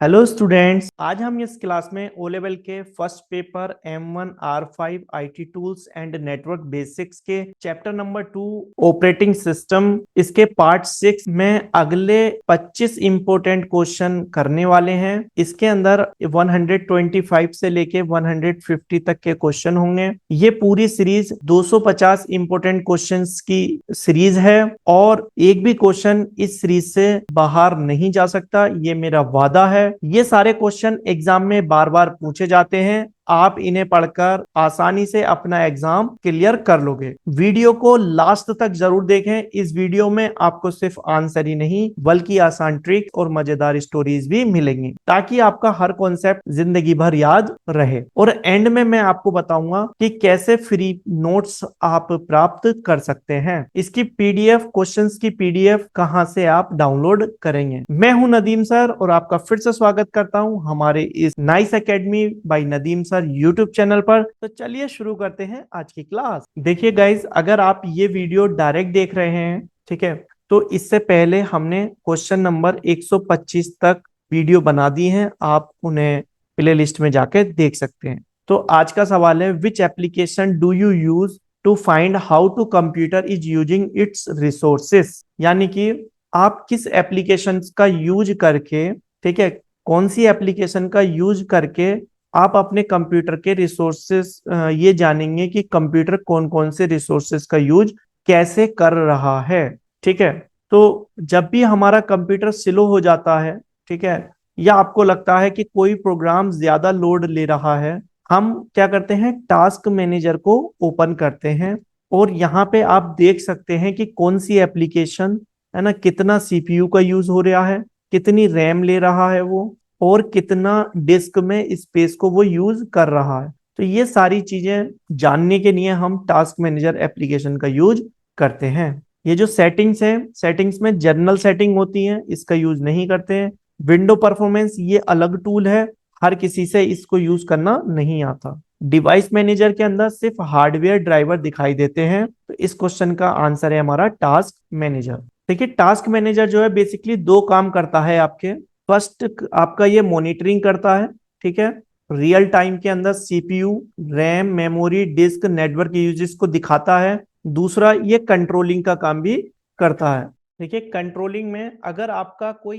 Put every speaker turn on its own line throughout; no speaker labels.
Hello students, आज हम इस क्लास में ओ लेवल के first paper M1R5 IT tools and network basics के चैप्टर नंबर 2 ऑपरेटिंग सिस्टम इसके पार्ट 6 में अगले 25 इंपॉर्टेंट क्वेश्चन करने वाले हैं। इसके अंदर 125 से लेके 150 तक के क्वेश्चन होंगे। ये पूरी सीरीज 250 इंपॉर्टेंट क्वेश्चंस की सीरीज है और एक भी क्वेश्चन इस सीरीज से बाहर नहीं जा सकता, ये मेरा वादा है। ये सारे क्वेश्चन एग्जाम में बार बार पूछे जाते हैं, आप इन्हें पढ़कर आसानी से अपना एग्जाम क्लियर कर लोगे। वीडियो को लास्ट तक जरूर देखें। इस वीडियो में आपको सिर्फ आंसर ही नहीं बल्कि आसान ट्रिक और मजेदार स्टोरीज भी मिलेंगी ताकि आपका हर कॉन्सेप्ट जिंदगी भर याद रहे। और एंड में मैं आपको बताऊंगा कि कैसे फ्री नोट्स आप प्राप्त कर सकते हैं। इसकी पीडीएफ, क्वेश्चंस की पीडीएफ कहां से आप डाउनलोड करेंगे। मैं हूं नदीम सर और आपका फिर से स्वागत करता हूं हमारे इस nice academy by Nadeem sir YouTube channel पर। तो चलिए शुरू करते हैं आज की क्लास। देखिए गाइज, अगर आप ये वीडियो डायरेक्ट देख रहे हैं, ठीक है, तो इससे पहले हमने क्वेश्चन नंबर 125 तक वीडियो बना दी है, आप उन्हें प्ले लिस्ट में जाके देख सकते हैं। तो आज का सवाल है, which application do you use to find how to computer is using its resources. यानी कि आप किस एप्लीकेशन का यूज करके, ठीक है, कौन सी एप्लीकेशन का यूज करके आप अपने कंप्यूटर के रिसोर्सेस ये जानेंगे कि कंप्यूटर कौन कौन से रिसोर्सेस का यूज कैसे कर रहा है। ठीक है, तो जब भी हमारा कंप्यूटर स्लो हो जाता है, ठीक है, या आपको लगता है कि कोई प्रोग्राम ज्यादा लोड ले रहा है, हम क्या करते हैं, टास्क मैनेजर को ओपन करते हैं और यहाँ पे आप देख सकते हैं कि कौन सी एप्लीकेशन है ना, कितना सीपीयू का यूज हो रहा है, कितनी रैम ले रहा है वो, और कितना डिस्क में स्पेस को वो यूज कर रहा है। तो ये सारी चीजें जानने के लिए हम टास्क मैनेजर एप्लीकेशन का यूज करते हैं। ये जो सेटिंग्स है, सेटिंग्स में जनरल सेटिंग होती है, इसका यूज नहीं करते हैं। विंडो परफॉर्मेंस ये अलग टूल है, हर किसी से इसको यूज करना नहीं आता। डिवाइस मैनेजर के अंदर सिर्फ हार्डवेयर ड्राइवर दिखाई देते हैं। तो इस क्वेश्चन का आंसर है हमारा टास्क मैनेजर। देखिए, टास्क मैनेजर जो है बेसिकली दो काम करता है आपके। फर्स्ट, आपका ये मॉनिटरिंग करता है, ठीक है, रियल टाइम के अंदर CPU, RAM, memory, disk, network uses को दिखाता है। दूसरा, ये कंट्रोलिंग का काम भी करता है। देखिए, कंट्रोलिंग में अगर आपका कोई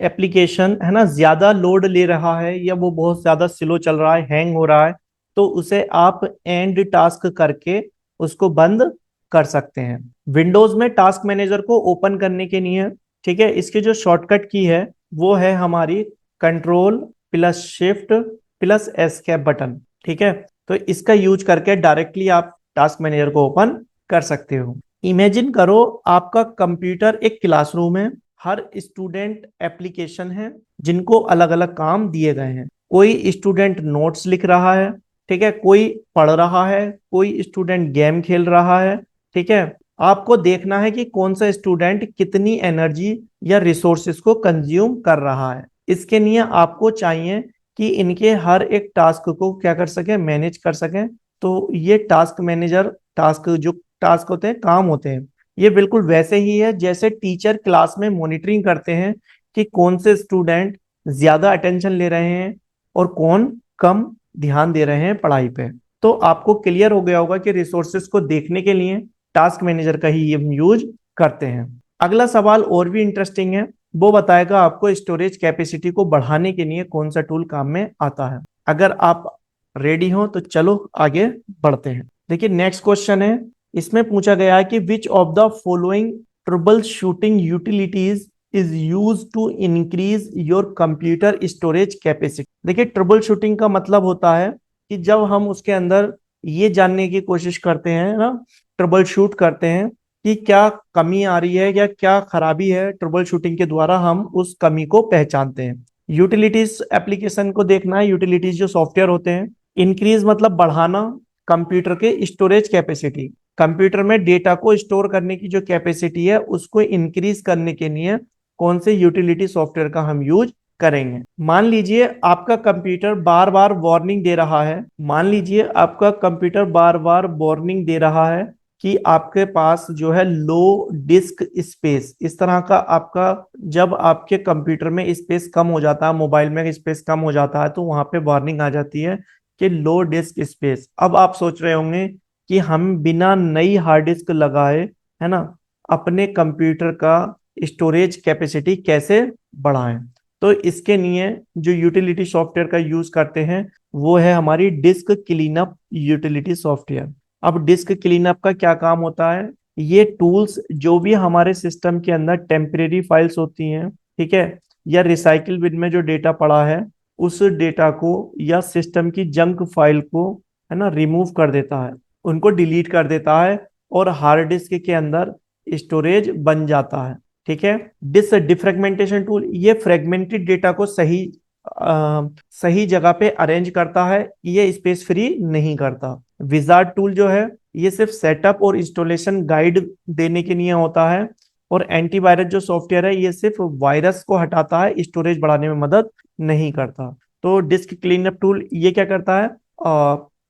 एप्लीकेशन है ना ज्यादा लोड ले रहा है या वो बहुत ज्यादा स्लो चल रहा है, हैंग हो रहा है, तो उसे आप एंड टास्क करके उसको बंद कर सकते हैं। विंडोज में टास्क मैनेजर को ओपन करने के लिए, ठीक है, इसकी जो शॉर्टकट की है वो है हमारी control plus shift plus escape button. ठीक है, तो इसका यूज करके डायरेक्टली आप टास्क मैनेजर को ओपन कर सकते हो। इमेजिन करो आपका कंप्यूटर एक क्लासरूम है, हर स्टूडेंट एप्लीकेशन है जिनको अलग अलग काम दिए गए हैं। कोई स्टूडेंट नोट्स लिख रहा है, ठीक है, कोई पढ़ रहा है, कोई स्टूडेंट गेम खेल रहा है। ठीक है, आपको देखना है कि कौन सा स्टूडेंट कितनी एनर्जी या रिसोर्सेज को कंज्यूम कर रहा है। इसके लिए आपको चाहिए कि इनके हर एक टास्क को क्या कर सके, मैनेज कर सके। तो ये टास्क मैनेजर, टास्क जो टास्क होते हैं, काम होते हैं, ये बिल्कुल वैसे ही है जैसे टीचर क्लास में मॉनिटरिंग करते हैं कि कौन से स्टूडेंट ज्यादा अटेंशन ले रहे हैं और कौन कम ध्यान दे रहे हैं पढ़ाई पे। तो आपको क्लियर हो गया होगा कि रिसोर्सेज को देखने के लिए टास्क मैनेजर का ही यूज करते हैं। अगला सवाल और भी इंटरेस्टिंग है, वो बताएगा आपको स्टोरेज कैपेसिटी को बढ़ाने के लिए कौन सा टूल काम में आता है। अगर आप रेडी हो तो चलो आगे बढ़ते हैं। देखिए, नेक्स्ट क्वेश्चन है, इसमें पूछा गया है कि which of the following troubleshooting utilities is use to increase your computer storage capacity. देखिए, ट्रबल शूटिंग का मतलब होता है कि जब हम उसके अंदर ये जानने की कोशिश करते हैं ना, ट्रबल शूट करते हैं कि क्या कमी आ रही है या क्या खराबी है, ट्रबल शूटिंग के द्वारा हम उस कमी को पहचानते हैं। यूटिलिटीज एप्लीकेशन को देखना है, यूटिलिटीज जो सॉफ्टवेयर होते हैं। इंक्रीज मतलब बढ़ाना कंप्यूटर के स्टोरेज कैपेसिटी, कंप्यूटर में डेटा को स्टोर करने की जो कैपेसिटी है उसको इंक्रीज करने के लिए कौन से यूटिलिटी सॉफ्टवेयर का हम यूज करेंगे। मान लीजिए आपका कंप्यूटर बार बार वार्निंग दे रहा है, मान लीजिए आपका कंप्यूटर बार बार वार्निंग दे रहा है कि आपके पास जो है लो डिस्क स्पेस, इस तरह का आपका, जब आपके कंप्यूटर में स्पेस कम हो जाता है, मोबाइल में स्पेस कम हो जाता है, तो वहां पे वार्निंग आ जाती है कि लो डिस्क स्पेस। अब आप सोच रहे होंगे कि हम बिना नई हार्ड डिस्क लगाए, है ना, अपने कंप्यूटर का स्टोरेज कैपेसिटी कैसे बढ़ाएं। तो इसके लिए जो यूटिलिटी सॉफ्टवेयर का यूज करते हैं वो है हमारी डिस्क क्लीनअप यूटिलिटी सॉफ्टवेयर। अब डिस्क क्लीनअप का क्या काम होता है, ये टूल्स जो भी हमारे सिस्टम के अंदर टेम्परेरी फाइल्स होती हैं, ठीक है, या रिसाइकिल बिन में जो डेटा पड़ा है, उस डेटा को या सिस्टम की जंक फाइल को, है ना, रिमूव कर देता है, उनको डिलीट कर देता है, और हार्ड डिस्क के अंदर स्टोरेज बन जाता है। ठीक है। डिफ्रेगमेंटेशन टूल ये फ्रेगमेंटेड डेटा को सही जगह पे अरेंज करता है, ये स्पेस फ्री नहीं करता। विजार्ड टूल जो है ये सिर्फ सेटअप और इंस्टॉलेशन गाइड देने के लिए होता है। और एंटीवायरस जो सॉफ्टवेयर है ये सिर्फ वायरस को हटाता है, स्टोरेज बढ़ाने में मदद नहीं करता। तो डिस्क क्लीनअप टूल ये क्या करता है,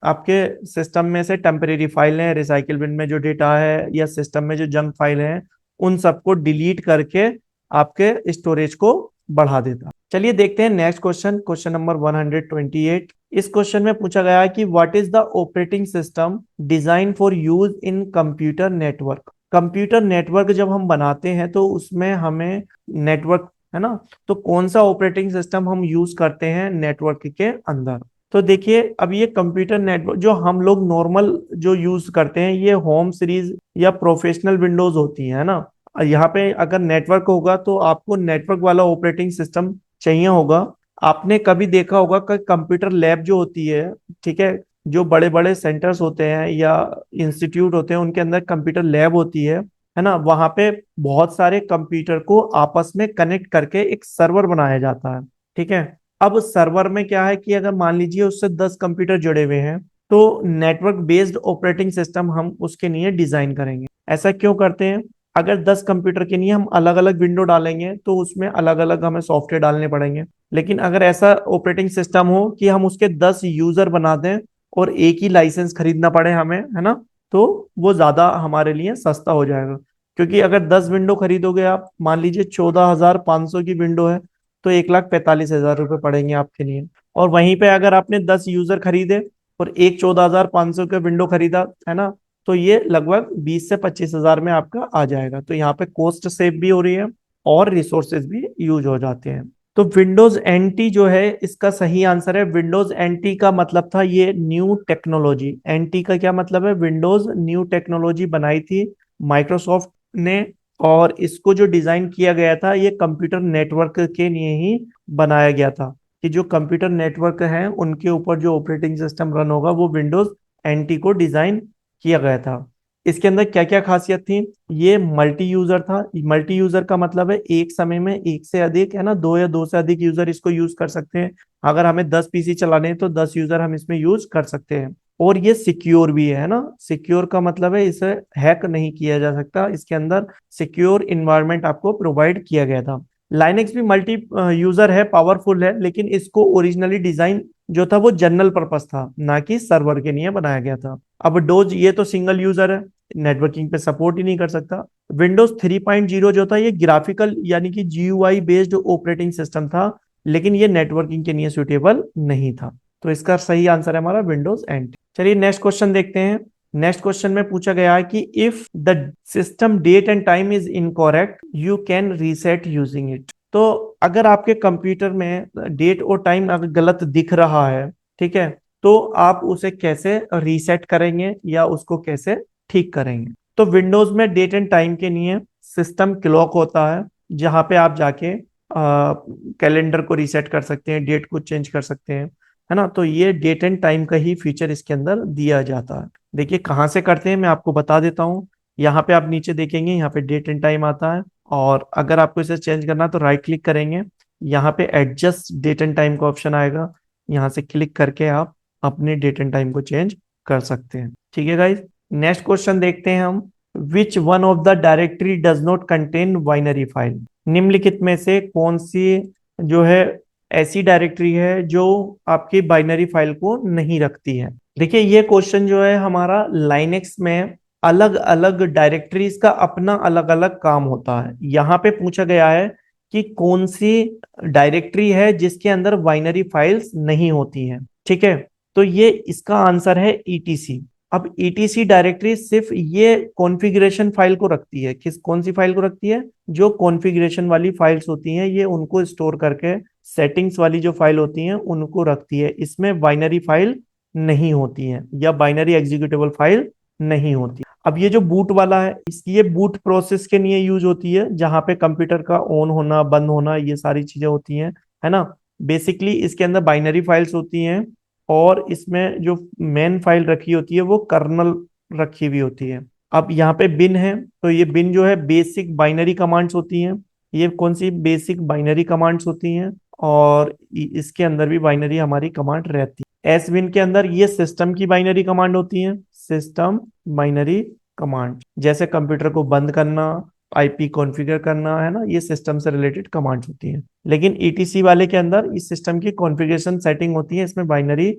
आपके सिस्टम में से टेम्परेरी फाइल है, रिसाइकिल बिन में जो डेटा है, या सिस्टम में जो जंक फाइल है, उन सबको डिलीट करके आपके स्टोरेज को बढ़ा देता है। चलिए देखते हैं नेक्स्ट क्वेश्चन, क्वेश्चन नंबर 128। इस क्वेश्चन में पूछा गया है कि what is the operating system design for use in computer network. Computer network जब हम बनाते हैं तो उसमें हमें नेटवर्क, है ना, तो कौन सा ऑपरेटिंग सिस्टम हम यूज करते हैं नेटवर्क के अंदर। तो देखिए, अब ये कंप्यूटर नेटवर्क जो हम लोग नॉर्मल जो यूज करते हैं, ये होम सीरीज या प्रोफेशनल विंडोज होती है ना। यहाँ पे अगर नेटवर्क होगा तो आपको नेटवर्क वाला ऑपरेटिंग सिस्टम चाहिए होगा। आपने कभी देखा होगा कि कंप्यूटर लैब जो होती है, ठीक है, जो बड़े बड़े सेंटर्स होते हैं या इंस्टीट्यूट होते हैं, उनके अंदर कंप्यूटर लैब होती है ना, वहां पे बहुत सारे कंप्यूटर को आपस में कनेक्ट करके एक सर्वर बनाया जाता है। ठीक है। अब सर्वर में क्या है कि अगर मान लीजिए उससे 10 कंप्यूटर जुड़े हुए हैं, तो नेटवर्क बेस्ड ऑपरेटिंग सिस्टम हम उसके लिए डिजाइन करेंगे। ऐसा क्यों करते हैं, अगर 10 कंप्यूटर के लिए हम अलग अलग विंडो डालेंगे तो उसमें अलग अलग हमें सॉफ्टवेयर डालने पड़ेंगे। लेकिन अगर ऐसा ऑपरेटिंग सिस्टम हो कि हम उसके 10 यूजर बना दें और एक ही लाइसेंस खरीदना पड़े हमें, है ना, तो वो ज्यादा हमारे लिए सस्ता हो जाएगा। क्योंकि अगर 10 विंडो खरीदोगे आप, मान लीजिए 14,500 की विंडो है, तो 1,45,000 रुपये पड़ेंगे आपके लिए। और वहीं पे अगर आपने 10 यूजर खरीदे और एक 14,500 का विंडो खरीदा, है ना, तो ये लगभग 20 से 25 हजार में आपका आ जाएगा। तो यहाँ पे कॉस्ट सेव भी हो रही है और रिसोर्सेज भी यूज हो जाते हैं। तो विंडोज एनटी जो है इसका सही आंसर है। विंडोज एनटी का मतलब था ये न्यू टेक्नोलॉजी। एनटी का क्या मतलब है, विंडोज न्यू टेक्नोलॉजी बनाई थी माइक्रोसॉफ्ट ने। और इसको जो डिजाइन किया गया था ये कंप्यूटर नेटवर्क के लिए ही बनाया गया था, कि जो कंप्यूटर नेटवर्क हैं उनके ऊपर जो ऑपरेटिंग सिस्टम रन होगा वो विंडोज एनटी को डिजाइन किया गया था। इसके अंदर क्या क्या खासियत थी, ये मल्टी यूजर था। मल्टी यूजर का मतलब है एक समय में एक से अधिक, है ना, दो या दो से अधिक यूजर इसको यूज कर सकते हैं। अगर हमें 10 पीसी चलाने हैं तो 10 यूजर हम इसमें यूज कर सकते हैं। और ये सिक्योर भी है ना। सिक्योर का मतलब है इसे हैक नहीं किया जा सकता, इसके अंदर सिक्योर इन्वायरमेंट आपको प्रोवाइड किया गया था। लाइनेक्स भी मल्टी यूजर है, पावरफुल है, लेकिन इसको ओरिजिनली डिजाइन जो था वो जनरल पर्पस था, ना कि सर्वर के लिए बनाया गया था। अब डोज ये तो सिंगल यूजर है, नेटवर्किंग पे सपोर्ट ही नहीं कर सकता। विंडोज 3.0 जो था ये ग्राफिकल यानी कि जीयूआई बेस्ड ऑपरेटिंग सिस्टम था, लेकिन ये नेटवर्किंग के लिए सुटेबल नहीं था। तो इसका सही आंसर है हमारा विंडोज एंड। चलिए नेक्स्ट क्वेश्चन देखते हैं। नेक्स्ट क्वेश्चन में पूछा गया है कि if the system date and time is incorrect you can reset using it. तो अगर आपके कंप्यूटर में डेट और टाइम अगर गलत दिख रहा है, ठीक है, तो आप उसे कैसे रीसेट करेंगे या उसको कैसे ठीक करेंगे। तो विंडोज में डेट एंड टाइम के लिए सिस्टम क्लॉक होता है, जहां पे आप जाके कैलेंडर को रीसेट कर सकते हैं, डेट को चेंज कर सकते हैं, है ना। तो ये डेट एंड टाइम का ही फीचर इसके अंदर दिया जाता है। देखिए कहाँ से करते हैं मैं आपको बता देता हूँ। यहाँ पे आप नीचे देखेंगे, यहाँ पे डेट एंड टाइम आता है, और अगर आपको इसे चेंज करना है तो राइट क्लिक करेंगे, यहाँ पे एडजस्ट डेट एंड टाइम का ऑप्शन आएगा, यहाँ से क्लिक करके आप अपने डेट एंड टाइम को चेंज कर सकते हैं। ठीक है गाइज। नेक्स्ट क्वेश्चन देखते हैं हम। Which one of the directory does not contain binary file. निम्नलिखित में से कौन सी जो है ऐसी डायरेक्टरी है जो आपकी बाइनरी फाइल को नहीं रखती है। देखिए ये क्वेश्चन जो है हमारा लाइनेक्स में अलग अलग डायरेक्टरीज का अपना अलग अलग काम होता है। यहाँ पे पूछा गया है कि कौन सी डायरेक्टरी है जिसके अंदर बाइनरी फाइल्स नहीं होती हैं। ठीक है, तो ये इसका आंसर है ईटीसी। अब ईटीसी डायरेक्टरी सिर्फ ये कॉन्फ़िगरेशन फाइल को रखती है। कौन सी फाइल को रखती है? जो कॉन्फ़िगरेशन वाली फाइल्स होती हैं ये उनको स्टोर करके, सेटिंग्स वाली जो फाइल होती हैं उनको रखती है। इसमें बाइनरी फाइल नहीं होती है या बाइनरी एग्जीक्यूटेबल फाइल नहीं होती। अब ये जो बूट वाला है, इसकी ये बूट प्रोसेस के लिए यूज होती है, जहां पे कंप्यूटर का ऑन होना बंद होना ये सारी चीजें होती हैं, है ना। बेसिकली इसके अंदर बाइनरी फाइल्स होती हैं और इसमें जो मेन फाइल रखी होती है वो कर्नल रखी हुई होती है। अब यहाँ पे बिन है, तो ये बिन जो है बेसिक बाइनरी कमांड्स होती हैं। ये कौन सी बेसिक बाइनरी कमांड्स होती हैं, और इसके अंदर भी बाइनरी हमारी कमांड रहती है। एस बिन के अंदर ये सिस्टम की बाइनरी कमांड होती है, सिस्टम बाइनरी कमांड, जैसे कंप्यूटर को बंद करना, आईपी कॉन्फ़िगर करना, है ना, ये सिस्टम से रिलेटेड कमांड्स होती हैं। लेकिन ईटीसी वाले के अंदर इस सिस्टम की कॉन्फ़िगरेशन सेटिंग होती है, इसमें बाइनरी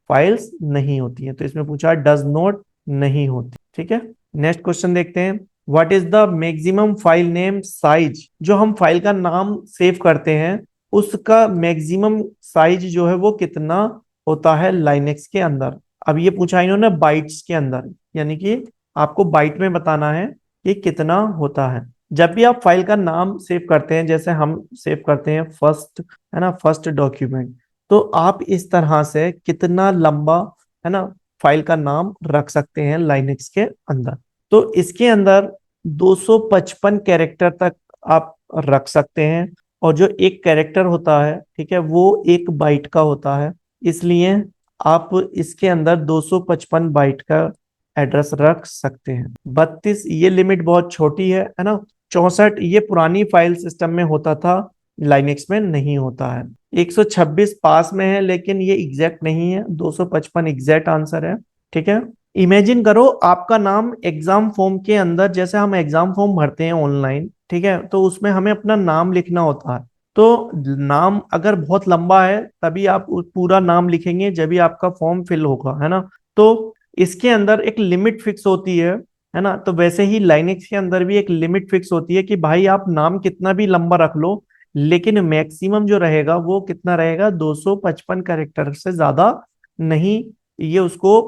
फाइल्स नहीं होती हैं। तो इसमें पूछा डज नॉट, नहीं होती। ठीक है, नेक्स्ट क्वेश्चन देखते हैं। What is the maximum file name size? जो हम फाइल का नाम सेव करते हैं उसका मैक्सिमम साइज जो है वो कितना होता है लाइनेक्स के अंदर? अब ये पूछा इन्होंने बाइट्स के अंदर, यानी कि आपको बाइट में बताना है कि कितना होता है। जब भी आप फाइल का नाम सेव करते हैं, जैसे हम सेव करते हैं फर्स्ट, है ना, फर्स्ट डॉक्यूमेंट, तो आप इस तरह से कितना लंबा, है ना, फाइल का नाम रख सकते हैं लाइनेक्स के अंदर। तो इसके अंदर 255 कैरेक्टर तक आप रख सकते हैं, और जो एक कैरेक्टर होता है, ठीक है, वो एक बाइट का होता है। इसलिए आप इसके अंदर 255 बाइट का एड्रेस रख सकते हैं। 32 ये लिमिट बहुत छोटी है ना। 64 ये पुरानी फाइल सिस्टम में होता था, लाइनेक्स में नहीं होता है। 126 पास में है लेकिन ये एग्जैक्ट नहीं है, 255 एग्जैक्ट आंसर है। ठीक है, इमेजिन करो आपका नाम एग्जाम फॉर्म के अंदर, जैसे हम एग्जाम फॉर्म भरते हैं ऑनलाइन, ठीक है, तो उसमें हमें अपना नाम लिखना होता है। तो नाम अगर बहुत लंबा है तभी आप पूरा नाम लिखेंगे, जब भी आपका फॉर्म फिल होगा, है ना। तो इसके अंदर एक लिमिट फिक्स होती है ना। तो वैसे ही लाइनेक्स के अंदर भी एक लिमिट फिक्स होती है कि भाई आप नाम कितना भी लंबा रख लो, लेकिन मैक्सिमम जो रहेगा वो कितना रहेगा, 255 कैरेक्टर से ज्यादा नहीं ये उसको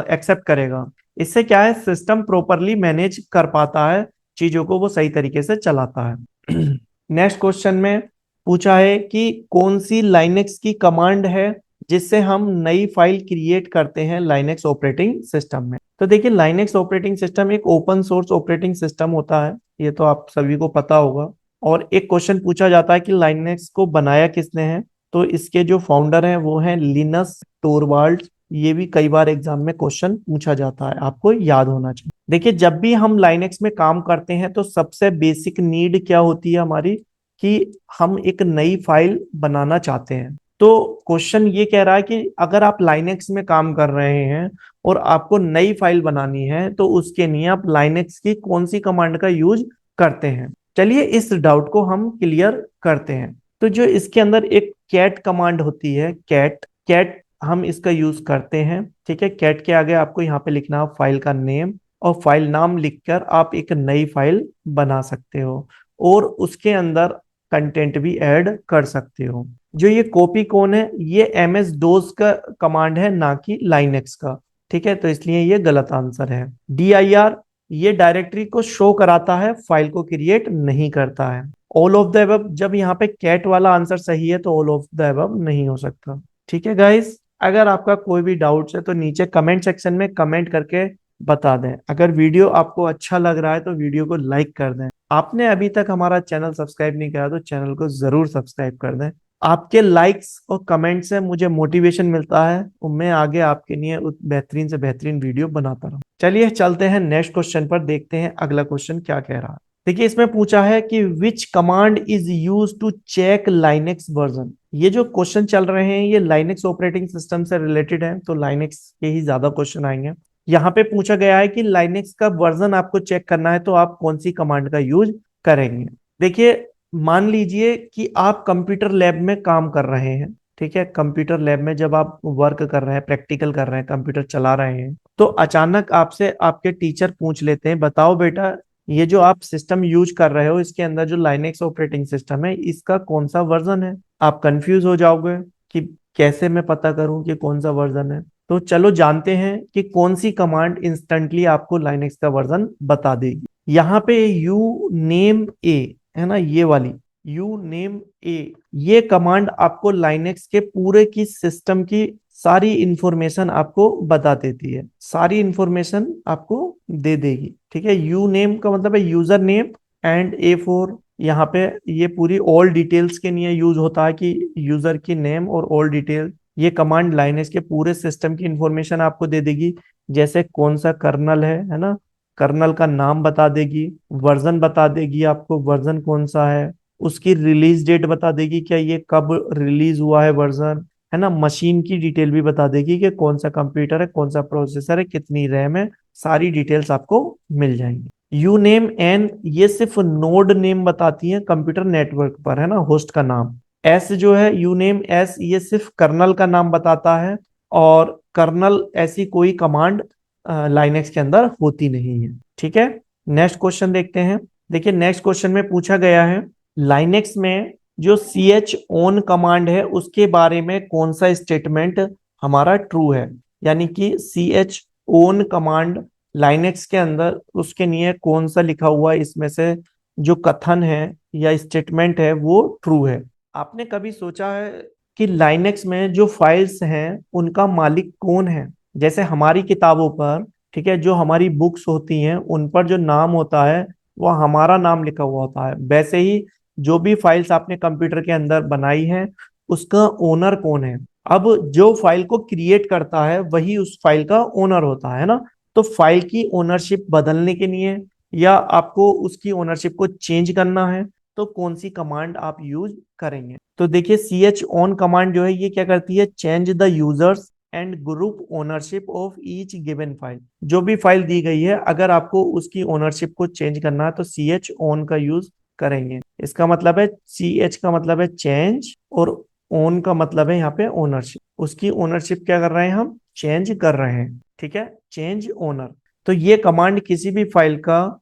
एक्सेप्ट करेगा। इससे क्या है, सिस्टम प्रॉपरली मैनेज कर पाता है चीजों को, वो सही तरीके से चलाता है। नेक्स्ट क्वेश्चन में पूछा है कि कौन सी लाइनेक्स की कमांड है जिससे हम नई फाइल क्रिएट करते हैं लाइनेक्स ऑपरेटिंग सिस्टम में। तो देखिए, लाइनेक्स ऑपरेटिंग सिस्टम एक ओपन सोर्स ऑपरेटिंग सिस्टम होता है, ये तो आप सभी को पता होगा। और एक क्वेश्चन पूछा जाता है कि लाइनेक्स को बनाया किसने है, तो इसके जो फाउंडर हैं वो हैं लिनस टोरवाल्ड्स। ये भी कई बार एग्जाम में क्वेश्चन पूछा जाता है, आपको याद होना चाहिए। देखिए, जब भी हम लाइनेक्स में काम करते हैं तो सबसे बेसिक नीड क्या होती है हमारी, कि हम एक नई फाइल बनाना चाहते हैं। तो क्वेश्चन ये कह रहा है कि अगर आप लाइनेक्स में काम कर रहे हैं और आपको नई फाइल बनानी है, तो उसके लिए आप लाइनेक्स की कौन सी कमांड का यूज करते हैं। चलिए इस डाउट को हम क्लियर करते हैं। तो जो इसके अंदर एक कैट कमांड होती है, कैट कैट हम इसका यूज करते हैं। ठीक है, कैट के आगे आपको यहाँ पे लिखना है फाइल का नेम, और फाइल नाम लिखकर आप एक नई फाइल बना सकते हो, और उसके अंदर कंटेंट भी ऐड कर सकते हो। जो ये कॉपी कौन है, ये एमएस डोस का कमांड है, ना कि लाइनेक्स का। ठीक है, तो इसलिए ये गलत आंसर है। DIR ये डायरेक्टरी को शो कराता है, फाइल को क्रिएट नहीं करता है। ऑल ऑफ द अबव, जब यहाँ पे कैट वाला आंसर सही है तो ऑल ऑफ द अबव नहीं हो सकता। ठीक है गाइस, अगर आपका कोई भी डाउट्स है तो नीचे कमेंट सेक्शन में कमेंट करके बता दें। अगर वीडियो आपको अच्छा लग रहा है तो वीडियो को लाइक कर दें। आपने अभी तक हमारा चैनल सब्सक्राइब नहीं करा तो चैनल को जरूर सब्सक्राइब कर दें। आपके लाइक्स और कमेंट से मुझे मोटिवेशन मिलता है और मैं आगे आपके लिए बेहतरीन से बेहतरीन वीडियो बनाता रहूं। चलिए चलते हैं नेक्स्ट क्वेश्चन पर, देखते हैं अगला क्वेश्चन क्या कह रहा है। देखिए, इसमें पूछा है कि which command is use to check Linux version. ये जो क्वेश्चन चल रहे हैं ये लाइनेक्स ऑपरेटिंग सिस्टम से रिलेटेड है, तो लाइनेक्स के ही ज्यादा क्वेश्चन आएंगे। यहाँ पे पूछा गया है कि लाइनेक्स का वर्जन आपको चेक करना है तो आप कौन सी कमांड का यूज करेंगे। देखिए, मान लीजिए कि आप कंप्यूटर लैब में काम कर रहे हैं, ठीक है, कंप्यूटर लैब में जब आप वर्क कर रहे हैं, प्रैक्टिकल कर रहे हैं, कंप्यूटर चला रहे हैं, तो अचानक आपसे आपके टीचर पूछ लेते हैं, बताओ बेटा ये जो आप सिस्टम यूज कर रहे हो इसके अंदर जो लाइनेक्स ऑपरेटिंग सिस्टम है इसका कौन सा वर्जन है। आप कंफ्यूज हो जाओगे कि कैसे मैं पता करूं कि कौन सा वर्जन है। तो चलो जानते हैं कि कौन सी कमांड इंस्टेंटली आपको लाइनेक्स का वर्जन बता देगी। यहाँ पे यू नेम ए है ना, ये वाली यू नेम ए, ये कमांड आपको लाइनेक्स के पूरे की सिस्टम की सारी इंफॉर्मेशन आपको बता देती है, सारी इंफॉर्मेशन आपको दे देगी। ठीक है, यू नेम का मतलब है यूजर नेम, एंड A4 यहाँ पे ये पूरी ऑल डिटेल्स के लिए यूज होता है कि यूजर की नेम और ऑल डिटेल। ये कमांड लाइनेक्स के पूरे सिस्टम की इंफॉर्मेशन आपको दे देगी, जैसे कौन सा कर्नल है ना, कर्नल का नाम बता देगी, वर्जन बता देगी आपको वर्जन कौन सा है, उसकी रिलीज डेट बता देगी, क्या ये कब रिलीज हुआ है वर्जन, है ना, मशीन की डिटेल भी बता देगी कि कौन सा कंप्यूटर है, कौन सा प्रोसेसर है, कितनी रैम है, सारी डिटेल्स आपको मिल जाएंगी। यू नेम एन ये सिर्फ नोड नेम बताती है कंप्यूटर नेटवर्क पर, है ना, होस्ट का नाम। एस जो है यू नेम एस ये सिर्फ कर्नल का नाम बताता है, और कर्नल ऐसी कोई कमांड लाइनेक्स के अंदर होती नहीं है। ठीक है, नेक्स्ट क्वेश्चन देखते हैं। देखिए नेक्स्ट क्वेश्चन में पूछा गया है लाइनेक्स में जो सी एच ओन कमांड है उसके बारे में कौन सा स्टेटमेंट हमारा ट्रू है, यानी कि C H own command Linux के अंदर उसके लिए कौन सा लिखा हुआ है, इसमें से जो कथन है या स्टेटमेंट है वो ट्रू है। आपने कभी सोचा है कि लाइनेक्स में जो फाइल्स हैं उनका मालिक कौन है। जैसे हमारी किताबों पर, ठीक है, जो हमारी बुक्स होती हैं उन पर जो नाम होता है वो हमारा नाम लिखा हुआ होता है, वैसे ही जो भी फाइल्स आपने कंप्यूटर के अंदर बनाई है उसका ओनर कौन है। अब जो फाइल को क्रिएट करता है वही उस फाइल का ओनर होता है ना। तो फाइल की ओनरशिप बदलने के लिए या आपको उसकी ओनरशिप को चेंज करना है तो कौन सी कमांड आप यूज करेंगे। तो देखिए सी एच ऑन कमांड जो है ये क्या करती है, change the users and group ownership of each given file. जो भी फाइल दी गई है अगर आपको उसकी ओनरशिप को चेंज करना है तो सी एच ऑन का यूज करेंगे। इसका मतलब है सी एच का मतलब है चेंज और ओन का मतलब है यहाँ पे ओनरशिप। उसकी ओनरशिप क्या कर रहे हैं, हम चेंज कर रहे हैं। ठीक है, चेंज ओनर। तो ये कमांड किसी भी फाइल का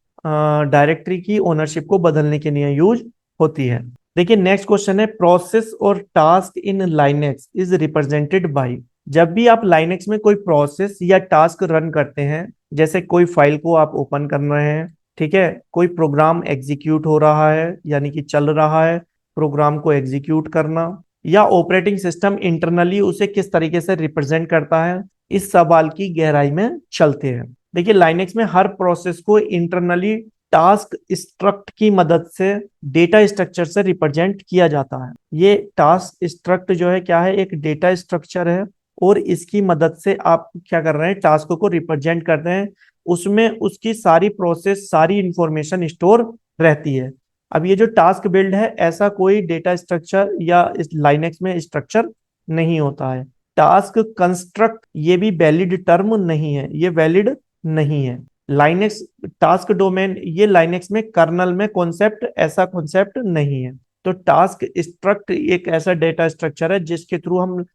डायरेक्टरी की ओनरशिप को बदलने के लिए यूज होती है। देखिए नेक्स्ट क्वेश्चन है प्रोसेस और task in Linux is represented by. जब भी आप लाइनेक्स में कोई प्रोसेस या टास्क रन करते हैं, जैसे कोई फाइल को आप ओपन कर रहे हैं, ठीक है, कोई प्रोग्राम एग्जीक्यूट हो रहा है यानी कि चल रहा है, प्रोग्राम को एग्जीक्यूट करना, या ऑपरेटिंग सिस्टम इंटरनली उसे किस तरीके से रिप्रेजेंट करता है, इस सवाल की गहराई में चलते हैं। देखिए लाइनेक्स में हर प्रोसेस को इंटरनली टास्क स्ट्रक्ट की मदद से डेटा स्ट्रक्चर से रिप्रेजेंट किया जाता है। ये टास्क स्ट्रक्ट जो है क्या है, एक डेटा स्ट्रक्चर है और इसकी मदद से आप क्या कर रहे हैं, टास्क को रिप्रेजेंट कर रहे हैं। उसमें उसकी सारी प्रोसेस सारी इंफॉर्मेशन स्टोर रहती है। अब ये जो टास्क बिल्ड है ऐसा कोई डेटा स्ट्रक्चर या इस लाइनेक्स में स्ट्रक्चर नहीं होता है। टास्क कंस्ट्रक्ट ये भी वैलिड टर्म नहीं है, ये वैलिड नहीं है। लाइनेक्स टास्क डोमेन ये लाइनेक्स में कर्नल में कॉन्सेप्ट ऐसा कॉन्सेप्ट नहीं है। तो टास्क स्ट्रक्ट एक ऐसा डेटा स्ट्रक्चर है जिसके थ्रू हम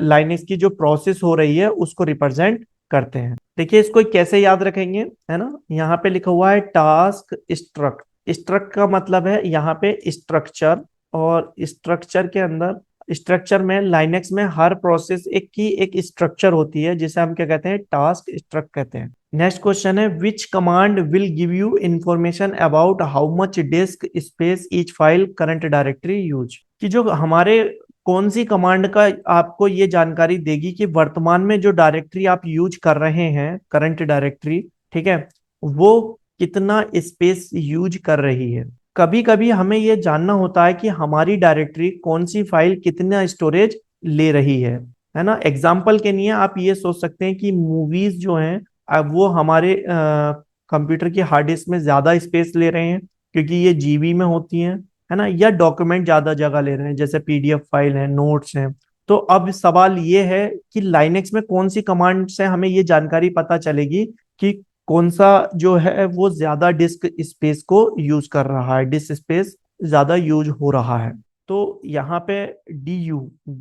लाइनेक्स की जो प्रोसेस हो रही है उसको रिप्रेजेंट करते हैं। देखिए इसको कैसे याद रखेंगे, है ना, यहाँ पे लिखा हुआ है टास्क स्ट्रक्ट। स्ट्रक्ट का मतलब है यहाँ पे स्ट्रक्चर, और स्ट्रक्चर के अंदर स्ट्रक्चर में लाइनेक्स में हर प्रोसेस एक की एक स्ट्रक्चर होती है जिसे हम क्या कहते हैं, टास्क स्ट्रक्ट कहते हैं। नेक्स्ट क्वेश्चन है which command will give you information about how much disc space each file current directory use. कि जो हमारे कौन सी कमांड का आपको ये जानकारी देगी कि वर्तमान में जो डायरेक्टरी आप यूज कर रहे हैं करंट डायरेक्टरी, ठीक है, वो कितना स्पेस यूज कर रही है। कभी कभी हमें यह जानना होता है कि हमारी डायरेक्टरी कौन सी फाइल कितना स्टोरेज ले रही है ना। एग्जाम्पल के लिए आप ये सोच सकते हैं कि मूवीज जो हैं अब वो हमारे कंप्यूटर की हार्ड डिस्क में ज्यादा स्पेस ले रहे हैं क्योंकि ये जीबी में होती हैं, है ना, या डॉक्यूमेंट ज्यादा जगह ले रहे हैं जैसे पीडीएफ फाइल है, नोट्स हैं। तो अब सवाल ये है कि लाइनेक्स में कौन सी कमांड से हमें ये जानकारी पता चलेगी कि कौन सा जो है वो ज्यादा डिस्क स्पेस को यूज कर रहा है, डिस्क स्पेस ज्यादा यूज हो रहा है। तो यहाँ पे डी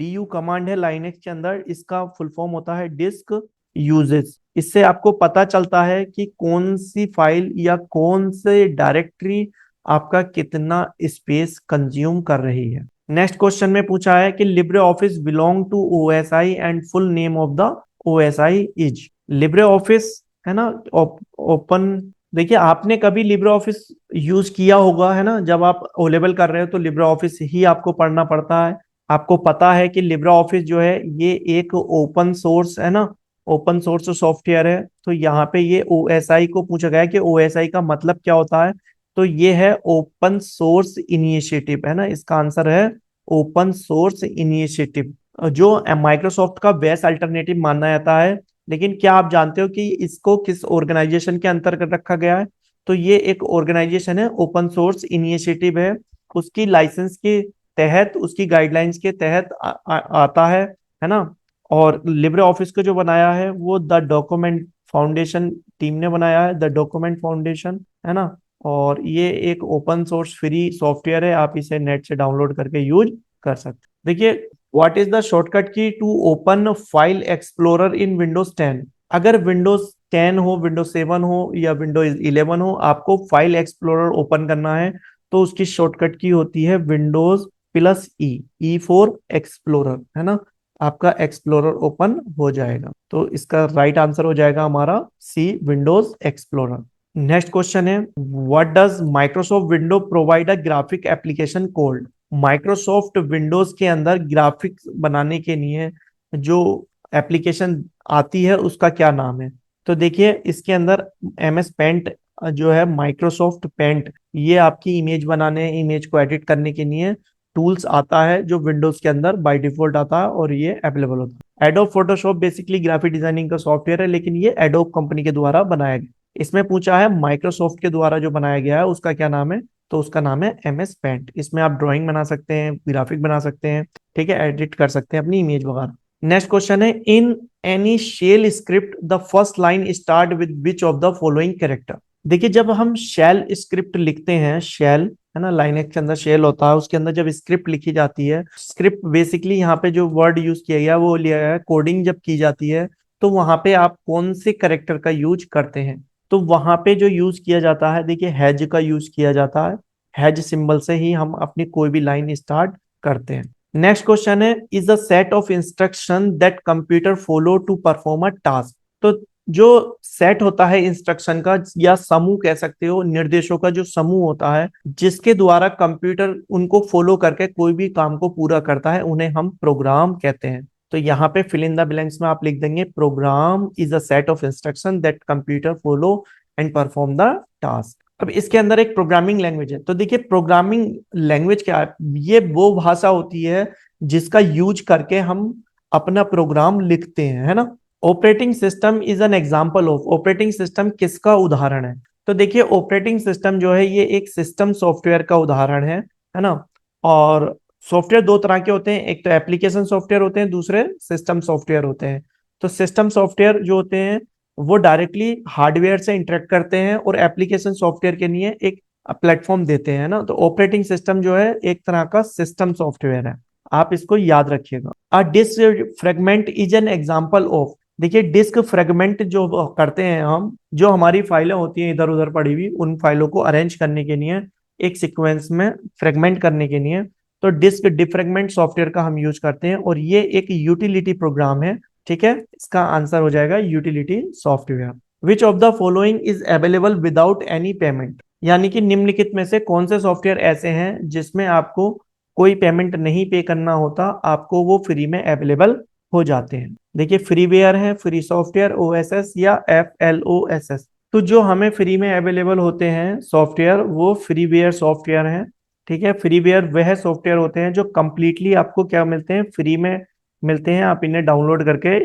यू कमांड है लाइनेक्स के अंदर, इसका फुल फॉर्म होता है डिस्क यूजेस। इससे आपको पता चलता है कि कौन सी फाइल या कौन से डायरेक्टरी आपका कितना स्पेस कंज्यूम कर रही है। नेक्स्ट क्वेश्चन में पूछा है कि Libre Office belong to OSI and full name of the OSI is. Libre Office है ना, ओपन, देखिए आपने कभी लिब्रे ऑफिस यूज किया होगा है ना, जब आप ओ लेवल कर रहे हो तो लिब्रे ऑफिस ही आपको पढ़ना पड़ता है। आपको पता है कि लिब्रे ऑफिस जो है ये एक ओपन सोर्स है ना, ओपन सोर्स सॉफ्टवेयर है। तो यहाँ पे ये ओएसआई को पूछा गया है कि ओएसआई का मतलब क्या होता है, तो ये है ओपन सोर्स इनिशिएटिव है ना, इसका आंसर है ओपन सोर्स इनिशिएटिव, जो माइक्रोसॉफ्ट का बेस्ट अल्टरनेटिव माना जाता है। लेकिन क्या आप जानते हो कि इसको किस ऑर्गेनाइजेशन के अंतर्गत रखा गया है, तो ये एक ऑर्गेनाइजेशन है, ओपन सोर्स इनिशिएटिव है, उसकी लाइसेंस के तहत, उसकी गाइडलाइंस के तहत आता है ना। और लिब्रे ऑफिस को जो बनाया है वो द डॉक्यूमेंट फाउंडेशन टीम ने बनाया है, द डॉक्यूमेंट फाउंडेशन है ना। और ये एक ओपन सोर्स फ्री सॉफ्टवेयर है, आप इसे नेट से डाउनलोड करके यूज कर सकते हैं। देखिए, what is the shortcut key to open file explorer in Windows 10। अगर विंडोज 10 हो, विंडोज 7 हो या विंडोज 11 हो, आपको फाइल एक्सप्लोरर ओपन करना है तो उसकी शॉर्टकट की होती है Windows plus E for explorer है ना। आपका एक्सप्लोरर ओपन हो जाएगा, तो इसका राइट आंसर हो जाएगा हमारा सी, विंडोज एक्सप्लोरर। नेक्स्ट क्वेश्चन है, what does Microsoft window provide a graphic application called. Microsoft Windows के अंदर ग्राफिक्स बनाने के लिए जो एप्लीकेशन आती है उसका क्या नाम है। तो देखिए इसके अंदर एम एस पेंट जो है, माइक्रोसॉफ्ट पेंट, ये आपकी इमेज बनाने, इमेज को एडिट करने के लिए टूल्स आता है जो विंडोज के अंदर बाय डिफॉल्ट आता है और ये अवेलेबल होता है। Adobe Photoshop basically graphic designing का सॉफ्टवेयर है, लेकिन ये एडोब कंपनी के द्वारा बनाया गया। इसमें पूछा है माइक्रोसॉफ्ट के द्वारा जो बनाया गया है उसका क्या नाम है, तो उसका नाम है एम एस पेंट। इसमें आप ड्राइंग बना सकते हैं, ग्राफिक बना सकते हैं, ठीक है, एडिट कर सकते हैं अपनी इमेज वगैरह। नेक्स्ट क्वेश्चन है, in any shell script the first line start with which of the following character. देखिए जब हम शेल स्क्रिप्ट लिखते हैं, शेल है ना, लाइनेक्स के अंदर शेल होता है, उसके अंदर जब स्क्रिप्ट लिखी जाती है, स्क्रिप्ट बेसिकली यहाँ पे जो वर्ड यूज किया गया वो लिया गया है, कोडिंग जब की जाती है तो वहां पे आप कौन से करेक्टर का यूज करते हैं। तो वहां पे जो यूज किया जाता है, देखिए हैज का यूज किया जाता है, हैज सिंबल से ही हम अपनी कोई भी लाइन स्टार्ट करते हैं। नेक्स्ट क्वेश्चन है, is a set of instruction that computer follow to perform a task. तो जो सेट होता है इंस्ट्रक्शन का, या समूह कह सकते हो, निर्देशों का जो समूह होता है जिसके द्वारा कंप्यूटर उनको फॉलो करके कोई भी काम को पूरा करता है, उन्हें हम प्रोग्राम कहते हैं। तो यहाँ पे फिल इन द ब्लैंक्स में आप लिख देंगे, program is a set of instruction that computer follow and perform the task. अब इसके अंदर एक प्रोग्रामिंग लैंग्वेज है, तो देखिए प्रोग्रामिंग लैंग्वेज क्या है, ये वो भाषा होती है जिसका यूज करके हम अपना प्रोग्राम लिखते हैं, है ना। Operating system is an example of, operating system किसका उदाहरण है। तो देखिए ऑपरेटिंग सिस्टम जो है ये एक सिस्टम सॉफ्टवेयर का उदाहरण है ना। और सॉफ्टवेयर दो तरह के होते हैं, एक तो एप्लीकेशन सॉफ्टवेयर होते हैं, दूसरे सिस्टम सॉफ्टवेयर होते हैं। तो सिस्टम सॉफ्टवेयर जो होते हैं वो डायरेक्टली हार्डवेयर से इंटरेक्ट करते हैं, और एप्लीकेशन सॉफ्टवेयर के लिए एक प्लेटफॉर्म देते हैं ना। तो ऑपरेटिंग सिस्टम जो है एक तरह का सिस्टम सॉफ्टवेयर है, आप इसको याद रखिएगा। A disc fragment is an example of, देखिए डिस्क फ्रेगमेंट जो करते हैं हम, जो हमारी फाइलें होती हैं इधर उधर पड़ी हुई, उन फाइलों को अरेंज करने के लिए, एक सीक्वेंस में फ्रेगमेंट करने के लिए, तो डिस्क डिफ्रेगमेंट सॉफ्टवेयर का हम यूज करते हैं, और ये एक यूटिलिटी प्रोग्राम है, ठीक है। इसका आंसर हो जाएगा utility software. Which of the following is available without any payment, यानी कि निम्नलिखित में से कौन से सॉफ्टवेयर ऐसे हैं जिसमें आपको कोई पेमेंट नहीं पे करना होता, आपको वो फ्री में अवेलेबल हो जाते हैं। देखिए फ्रीवेयर है, फ्री सॉफ्टवेयर, ओएसएस या FLOSS। तो जो हमें फ्री में अवेलेबल होते हैं सॉफ्टवेयर वो फ्रीवेयर सॉफ्टवेयर हैं, ठीक है। फ्रीवेयर वह सॉफ्टवेयर होते हैं जो कंप्लीटली आपको क्या मिलते हैं, फ्री में मिलते हैं, आप इन्हें डाउनलोड करके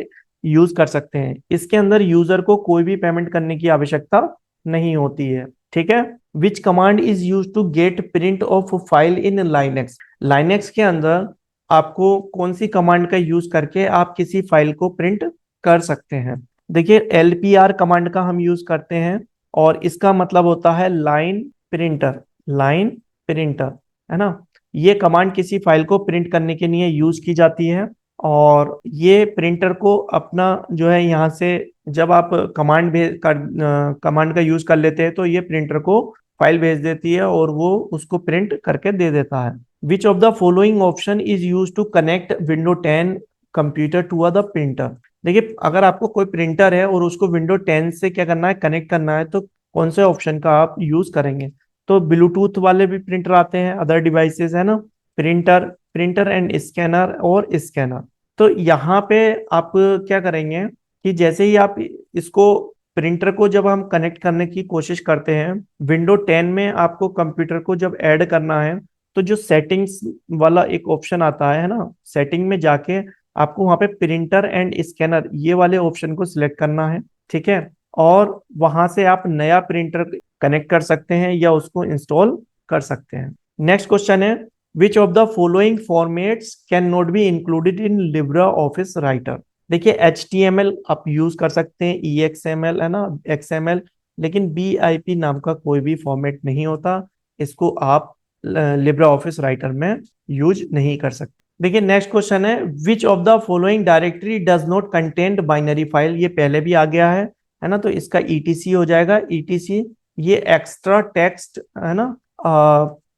यूज कर सकते हैं। इसके अंदर यूजर को कोई भी पेमेंट करने की आवश्यकता नहीं होती है, ठीक है। Which command is use to get print of file in Linux, Linux के अंदर आपको कौन सी कमांड का यूज करके आप किसी फाइल को प्रिंट कर सकते हैं। देखिए LPR कमांड का हम यूज करते हैं, और इसका मतलब होता है लाइन प्रिंटर, लाइन प्रिंटर है ना। ये कमांड किसी फाइल को प्रिंट करने के लिए यूज की जाती है, और ये प्रिंटर को अपना जो है यहाँ से जब आप कमांड का यूज कर लेते हैं तो ये प्रिंटर को फाइल भेज देती है और वो उसको प्रिंट करके दे देता है। Which of the following option is use to connect window 10 computer to the printer. देखिए, अगर आपको कोई प्रिंटर है और उसको विंडो 10 से क्या करना है, कनेक्ट करना है, तो कौन से ऑप्शन का आप यूज करेंगे? तो ब्लूटूथ वाले भी प्रिंटर आते हैं, अदर डिवाइसेस है ना, प्रिंटर प्रिंटर एंड स्कैनर और स्कैनर। तो यहाँ पे आप क्या करेंगे कि जैसे ही आप इसको प्रिंटर को जब हम कनेक्ट करने की कोशिश करते हैं विंडो 10 में, आपको कंप्यूटर को जब ऐड करना है तो जो सेटिंग्स वाला एक ऑप्शन आता है ना, सेटिंग में जाके आपको वहां पे प्रिंटर एंड स्कैनर ये वाले ऑप्शन को सिलेक्ट करना है। ठीक है, और वहां से आप नया प्रिंटर कनेक्ट कर सकते हैं या उसको इंस्टॉल कर सकते हैं। नेक्स्ट क्वेश्चन है, which of the following formats can not be included in Libra office writer? देखिए, HTML आप यूज कर सकते हैं, EXML है ना, XML, लेकिन BIP नाम का कोई भी फॉर्मेट नहीं होता, इसको आप लिब्रा ऑफिस राइटर में यूज नहीं कर सकते। देखिए, नेक्स्ट क्वेश्चन है, which of the following directory does not contain binary file? ये पहले भी आ गया है ना, तो इसका ETC हो जाएगा। ETC ये एक्स्ट्रा टेक्स्ट है ना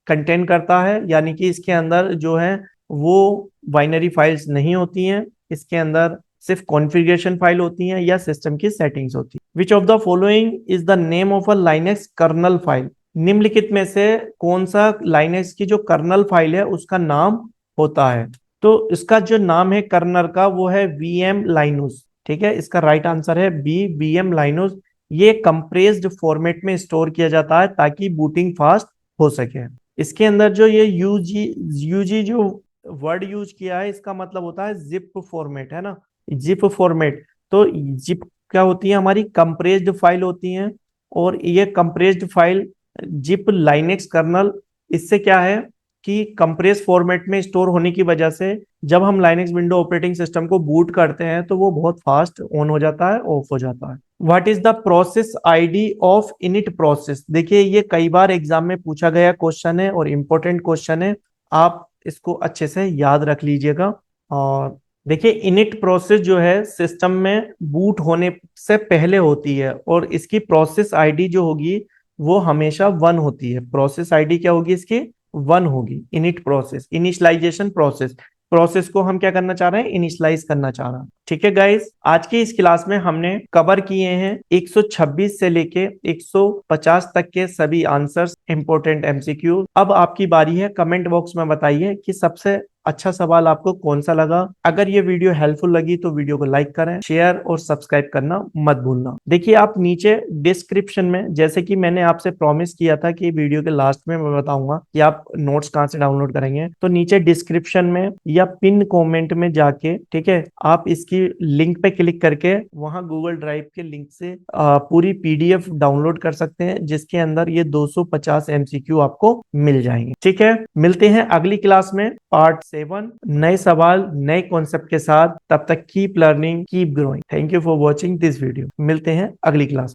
कंटेन करता है, यानी कि इसके अंदर जो है वो बाइनरी फाइल्स नहीं होती हैं, इसके अंदर सिर्फ कॉन्फ़िगरेशन फाइल होती हैं या सिस्टम की सेटिंग्स होती है। Which of the following is the name of a Linux kernel file? निम्नलिखित में से कौन सा लाइनेक्स की जो कर्नल फाइल है उसका नाम होता है? तो इसका जो नाम है कर्नल का वो है VM लाइनस। ठीक है, इसका राइट आंसर है बी, VM लाइनस। ये कंप्रेस्ड फॉर्मेट में स्टोर किया जाता है ताकि बूटिंग फास्ट हो सके। इसके अंदर जो ये यूजी जो वर्ड यूज किया है, इसका मतलब होता है जिप फॉर्मेट, है ना, जिप फॉर्मेट। तो जिप क्या होती है? हमारी कंप्रेस्ड फाइल होती है, और ये compressed file zip Linux kernel, इससे क्या है कि कंप्रेस फॉर्मेट में स्टोर होने की वजह से जब हम लाइनेक्स विंडो ऑपरेटिंग सिस्टम को बूट करते हैं तो वो बहुत फास्ट ऑन हो जाता है, ऑफ हो जाता है। What is the process ID of init process? देखिए, ये कई बार एग्जाम में पूछा गया क्वेश्चन है और इंपॉर्टेंट क्वेश्चन है, आप इसको अच्छे से याद रख लीजिएगा। और देखिए, इनिट प्रोसेस जो है सिस्टम में बूट होने से पहले होती है, और इसकी प्रोसेस ID जो होगी वो हमेशा 1 होती है। प्रोसेस ID क्या होगी इसकी? 1 होगी। Init process, initialization process, process को हम क्या करना चाह रहे हैं? इनिशियलाइज करना चाह रहे हैं। ठीक है गाइस, आज की इस क्लास में हमने कवर किए हैं 126 से लेके 150 तक के सभी आंसर्स, इंपॉर्टेंट MCQ। अब आपकी बारी है, कमेंट बॉक्स में बताइए कि सबसे अच्छा सवाल आपको कौन सा लगा। अगर ये वीडियो हेल्पफुल लगी तो वीडियो को लाइक करें, शेयर और सब्सक्राइब करना मत भूलना। देखिए, आप नीचे डिस्क्रिप्शन में, जैसे कि मैंने आपसे प्रॉमिस किया था कि वीडियो के लास्ट में मैं बताऊंगा कि आप नोट्स कहाँ से डाउनलोड करेंगे, तो नीचे डिस्क्रिप्शन में या पिन कमेंट में जाके, ठीक है, आप इसकी लिंक पे क्लिक करके वहां गूगल ड्राइव के लिंक से पूरी PDF डाउनलोड कर सकते हैं, जिसके अंदर ये 250 MCQ आपको मिल जाएंगे। ठीक है, मिलते हैं अगली क्लास में पार्ट 7 नए सवाल नए कॉन्सेप्ट के साथ। तब तक keep learning, keep growing. Thank you for watching this video. मिलते हैं अगली क्लास।